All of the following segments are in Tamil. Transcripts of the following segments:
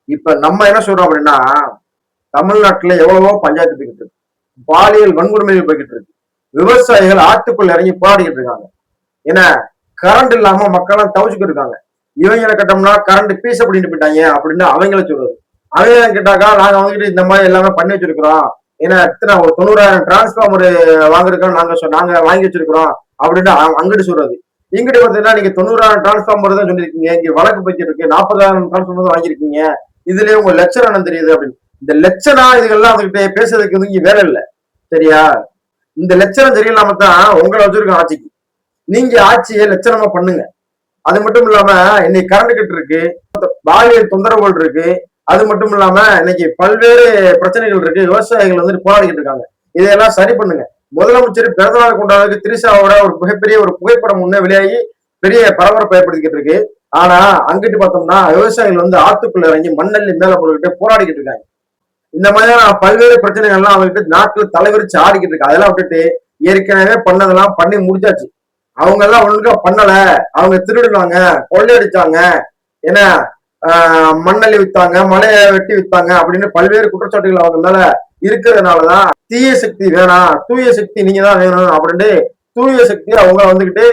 இப்ப நம்ம என்ன சொல்றோம் அப்படின்னா, தமிழ்நாட்டுல எவ்வளவோ பஞ்சாயத்து போய்கிட்டு இருக்கு. பாலியல் வன்கொடுமைகள் போய்கிட்டு இருக்கு. விவசாயிகள் ஆத்துக்குள்ள இறங்கி போராடிக்கிட்டு இருக்காங்க. ஏன்னா கரண்ட் இல்லாம மக்கள்லாம் தவிச்சுக்கிட்டு இருக்காங்க. இவங்களை கேட்டோம்னா கரண்ட் பீஸ பிடிட்டு போயிட்டாங்க அப்படின்னு அவங்கள சொல்றது. அவங்க கேட்டாக்கா நாங்க வந்துட்டு இந்த மாதிரி எல்லாமே பண்ணி வச்சிருக்கிறோம். ஏன்னா எத்தனை ஒரு 90,000 டிரான்ஸ்பார்மர் வாங்குறதுக்கு நாங்க வாங்கி வச்சிருக்கிறோம் அப்படின்னு அங்கிட்டு சொல்றது. இங்கிட்டு பார்த்தீங்கன்னா நீங்க 90,000 டிரான்ஸ்பார்மர் தான் சொல்லியிருக்கீங்க. இங்க வழக்கு போய்க்கிட்டு இருக்கு. 40,000 டிரான்ஸ்பார்மர் வாங்கியிருக்கீங்க. இதுலயே உங்க லட்சணம் என்ன தெரியுது அப்படின்னு. இந்த லட்சணா இதுகள்லாம் வந்துகிட்டு பேசுறதுக்கு வந்து இங்க வேலை இல்லை. சரியா? இந்த லட்சணம் சரியில்லாம தான் உங்களை வச்சிருக்க ஆட்சிக்கு. நீங்க ஆட்சியை லட்சணமா பண்ணுங்க. அது மட்டும் இல்லாம இன்னைக்கு கரண்ட் கட்டு இருக்கு, பாலியல் தொந்தரவுகள் இருக்கு. அது மட்டும் இல்லாம இன்னைக்கு பல்வேறு பிரச்சனைகள் இருக்கு. விவசாயிகள் வந்து போராடிக்கிட்டு இருக்காங்க. இதையெல்லாம் சரி பண்ணுங்க. முதலமைச்சர் பிறந்தநாள் கொண்டாடுறதுக்கு திரிஷாவோட ஒரு மிகப்பெரிய ஒரு புகைப்படம் முன்னே வெளியாகி பெரிய பரபரப்பை ஏற்படுத்திக்கிட்டு இருக்கு. ஆனா அங்கிட்டு பார்த்தோம்னா விவசாயிகள் வந்து ஆத்துக்குள்ள இறங்கி மண்ணள்ளி மேல போட்டுக்கிட்டு போராடிக்கிட்டு இருக்காங்க. இந்த மாதிரியான பல்வேறு பிரச்சனைகள்லாம் அவங்ககிட்ட நாட்டுல தலைவரிச்சு ஆடிக்கிட்டு இருக்கு. அதெல்லாம் விட்டுட்டு ஏற்கனவே பண்ணதெல்லாம் பண்ணி முடிச்சாச்சு. அவங்க எல்லாம் ஒழுங்கா பண்ணல. அவங்க திருடுனாங்க, கொள்ளையடிச்சாங்க, ஏன்னா மண்ணள்ளி வித்தாங்க, மலையை வெட்டி வித்தாங்க அப்படின்னு பல்வேறு குற்றச்சாட்டுகள் அவங்க மேல இருக்கிறதுனாலதான் தீய சக்தி வேணாம், தூய சக்தி நீங்க தான் வேணும் அப்படின்ட்டு தூய சக்தி அவங்க வந்துகிட்டு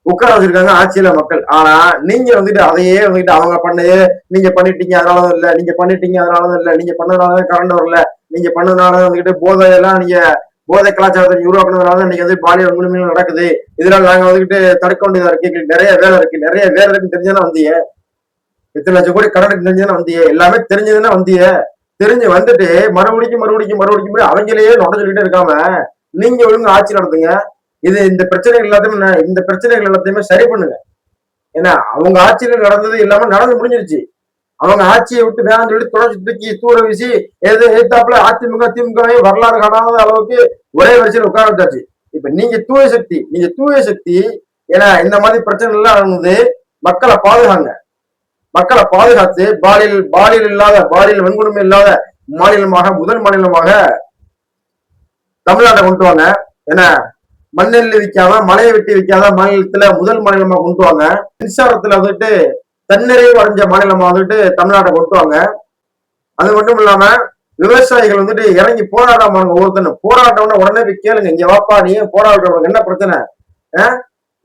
உட்கார வச்சிருக்காங்க ஆட்சியில மக்கள். ஆனா நீங்க வந்துட்டு அதையே வந்துட்டு அவங்க பண்ணையே நீங்க பண்ணிட்டீங்க அதனாலதான் இல்ல, நீங்க பண்ணிட்டீங்க அதனாலதான் இல்ல, நீங்க பண்ணதுனாலதான் கரண்ட் வரல, நீங்க பண்ணதுனால வந்துகிட்டு போதையெல்லாம் நீங்க போதை கலாச்சாரத்தை உருவாக்குனதுனால இன்னைக்கு வந்து பாலியல் வன்கொடுமைகள் நடக்குது. இதனால நாங்க வந்துகிட்டு தடுக்க வேண்டியதா இருக்கு, எங்களுக்கு நிறைய வேலை இருக்கு, நிறைய வேலை இருக்குன்னு தெரிஞ்சுதானே வந்தீங்க. எத்தனை லட்சம் கோடி கரண்ட் தெரிஞ்சுதானே வந்தீங்க. எல்லாமே தெரிஞ்சதுன்னா வந்தீங்க. தெரிஞ்சு வந்துட்டு மறுபடிக்கும் அவங்களையே நொட சொல்லிட்டே இருக்காம நீங்க ஒழுங்கு ஆட்சி நடத்துங்க. இந்த பிரச்சனைகள் எல்லாத்தையுமே சரி பண்ணுங்க. ஏன்னா அவங்க ஆட்சியில நடந்தது எல்லாமே நடந்து முடிஞ்சிருச்சு. அவங்க ஆட்சியை விட்டு வேணாம்னு சொல்லி தொடர்ச்சி தூக்கி தூர வீசி எதிர்த்தாப்புல அதிமுக திமுகவே வரலாறு காணாத அளவுக்கு ஒரே வரிசையில் உட்கார வச்சாச்சு. இப்ப நீங்க தூய சக்தி ஏன்னா இந்த மாதிரி பிரச்சனை எல்லாம் வந்து மக்களை பாதுகாங்க. மக்களை பாதுகாத்து பாலியல் வன்கொடுமை இல்லாத மாநிலமாக முதல் மாநிலமாக தமிழ்நாட்டை கொண்டு வாங்க. ஏன்னா மண்ணெல்லி விற்காம மலையை வெட்டி விற்காத மாநிலத்துல முதல் மாநிலமா கொண்டு வாங்க. மின்சாரத்துல வந்துட்டு தன்னிறைவு அடைஞ்ச மாநிலமா வந்துட்டு தமிழ்நாட்டை கொண்டு வாங்க. அது மட்டும் இல்லாம விவசாயிகள் வந்துட்டு இறங்கி போராடாம ஒவ்வொருத்தனும் போராட்டம்னா உடனே போய் கேளுங்க. இங்க வாப்பா நீ போராடுறவங்க என்ன பிரச்சனை,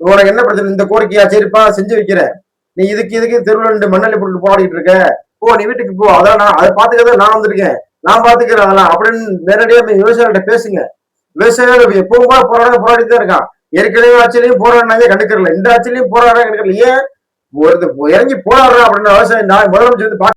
உனக்கு என்ன பிரச்சனை, இந்த கோரிக்கையா சரிப்பா செஞ்சு வைக்கிறேன், நீ இதுக்கு தெருவில் மண்ணெல்லி போட்டு போராடிட்டு இருக்க, போ நீ வீட்டுக்கு போ, அதான் நான் அதை பாத்துக்கிறத நான் வந்திருக்கேன், நான் பாத்துக்கிறேன் அதெல்லாம் அப்படின்னு நேரடியா விவசாயிகிட்ட பேசுங்க. விவசாயிகள் எப்பவும் போராடிட்டு தான் இருக்கான். ஏற்கனவே ஆட்சியிலையும் போராடினாங்க கண்டுக்கல, இந்த ஆட்சியிலையும் போராடுறாங்க கண்டுக்கல. ஏன் இறங்கி போராடுறேன் அப்படின்னு விவசாயம் முதலமைச்சர்